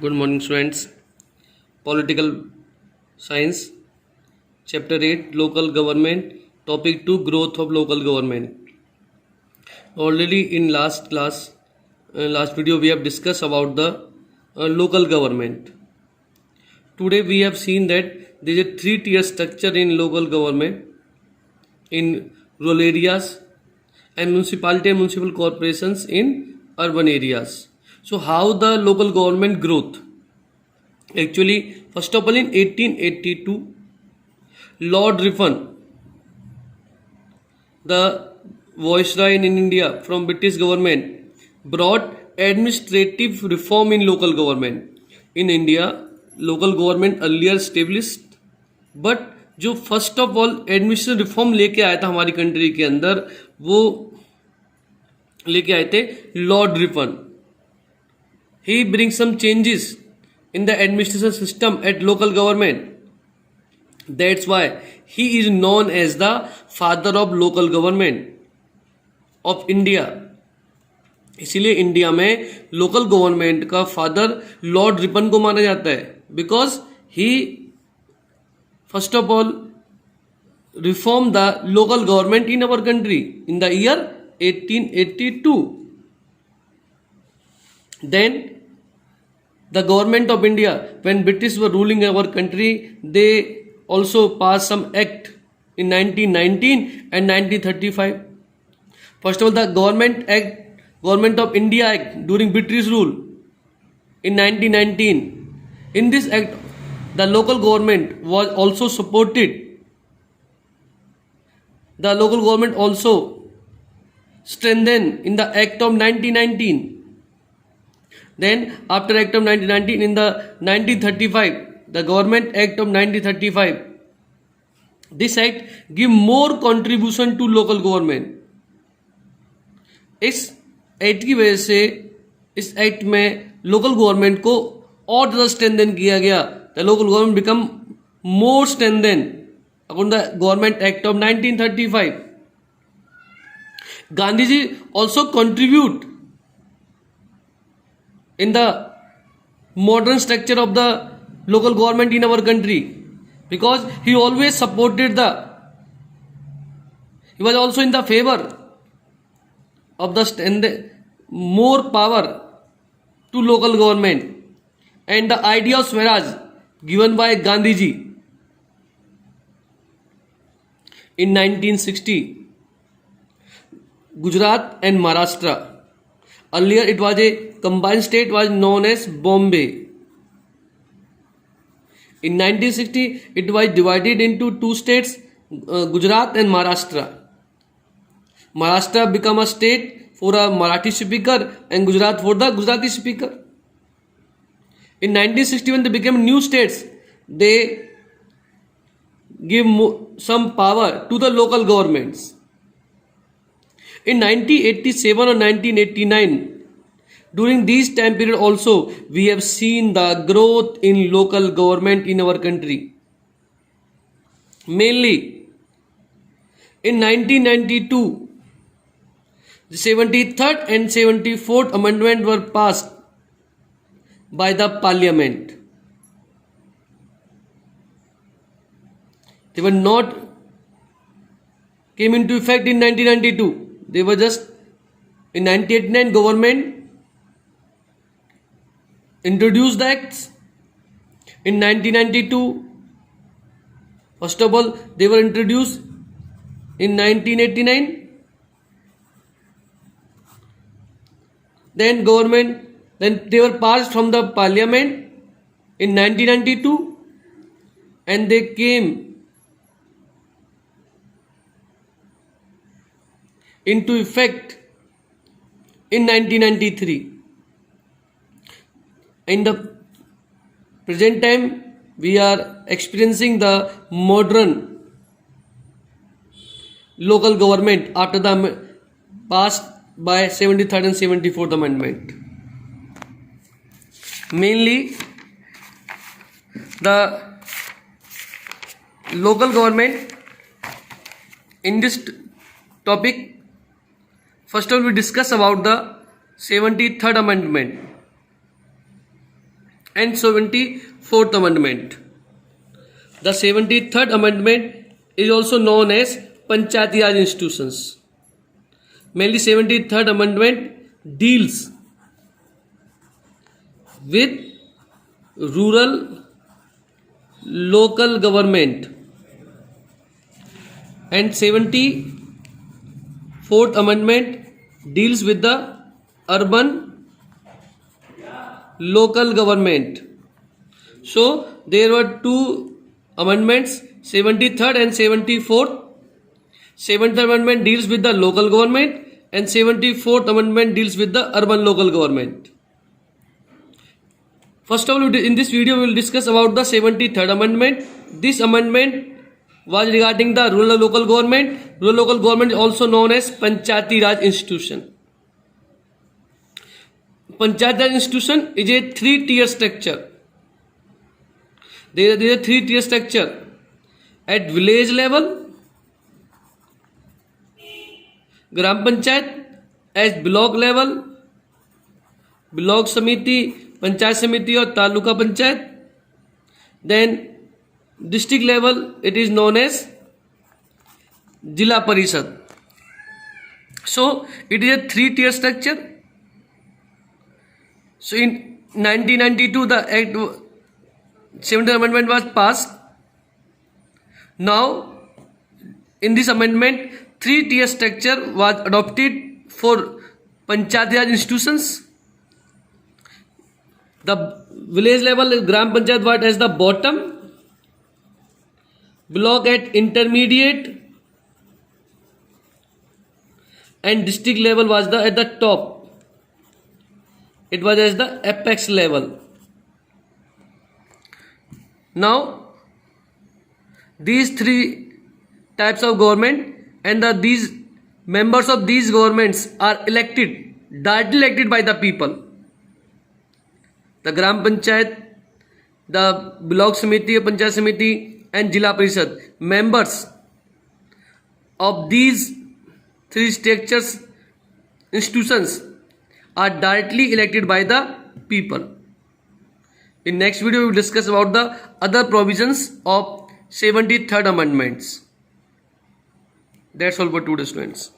Good morning, students. Political Science, Chapter 8, Local Government, Topic 2, Growth of Local Government. Already in last video, we have discussed about the local government. Today, we have seen that there is a three-tier structure in local government in rural areas and municipality and municipal corporations in urban areas. So, how the local government growth? Actually, first of all, in 1882, Lord Ripon, the viceroy in India from British government, brought administrative reform in local government. In India, local government earlier established, but जो first of all administrative reform लेके आया था हमारी country के अंदर, वो लेके आए थे Lord Ripon. He bring some changes in the administration system at local government. That's why he is known as the father of local government of India. इसीलिए इंडिया में लोकल गवर्नमेंट का फादर लॉर्ड रिपन को माना जाता है, because he first of all reform the local government in our country in the year 1882. Then the government of India, when British were ruling our country, they also passed some act in 1919 and 1935. First of all, the Government of India Act during British rule in 1919. In this act, the local government was also supported. The local government also strengthened in the Act of 1919. Then after Act of 1919, in the 1935, the Government Act of 1935, this act give more contribution to local government. इस act की वजह से इस act में local government को और ज़्यादा strengthen किया गया. The local government become more strengthen according the government act of 1935. Gandhi ji also contribute in the modern structure of the local government in our country, because he always supported he was also in the favor of the more power to local government and the idea of Swaraj given by Gandhi ji. In 1960, Gujarat and Maharashtra, earlier it was a combined state, was known as Bombay. In 1960, it was divided into two states, Gujarat and Maharashtra. Maharashtra became a state for a Marathi speaker and Gujarat for the Gujarati speaker. In 1960, when they became new states, they give some power to the local governments. In 1987 or 1989, during this time period also, we have seen the growth in local government in our country. Mainly, in 1992, the 73rd and 74th amendment were passed by the parliament. They were not came into effect in 1992. They were just in 1989 government introduced the acts. In 1992, first of all, they were introduced in 1989. Then they were passed from the parliament in 1992 and they came into effect in 1993. In the present time, we are experiencing the modern local government after the passed by 73rd and 74th amendment. Mainly, the local government in this topic, first of all, we discuss about the 73rd amendment. and 74th Amendment. The 73rd Amendment is also known as Panchayati Raj institutions. Mainly 73rd Amendment deals with rural local government, and 74th Amendment deals with the urban local government. So there were two amendments, 73rd and 74th. 7th Amendment deals with the local government and 74th Amendment deals with the urban local government. First of all, in this video we will discuss about the 73rd Amendment. This amendment was regarding the rural local government. Rural local government is also known as Panchayati Raj institution. Panchayati Raj institution is a three-tier structure. There is a three-tier structure at village level, Gram Panchayat, at block level, block Samiti, Panchayat Samiti or Taluka Panchayat. Then district level it is known as Jila Parishad. So it is a three-tier structure. So in 1992 the Act 70th Amendment was passed. Now in this amendment three-tier structure was adopted for Panchayati Raj institutions. The village level Gram Panchayat was as the bottom, block at intermediate, and district level was at the top. It was as the apex level. Now these three types of government and these members of these governments are directly elected by the people. The Gram Panchayat, the Block Samiti, Panchayat Samiti and Jila Parishad, members of these three structures, institutions are directly elected by the people. In next video we will discuss about the other provisions of 73rd Amendments. That's all for today, students.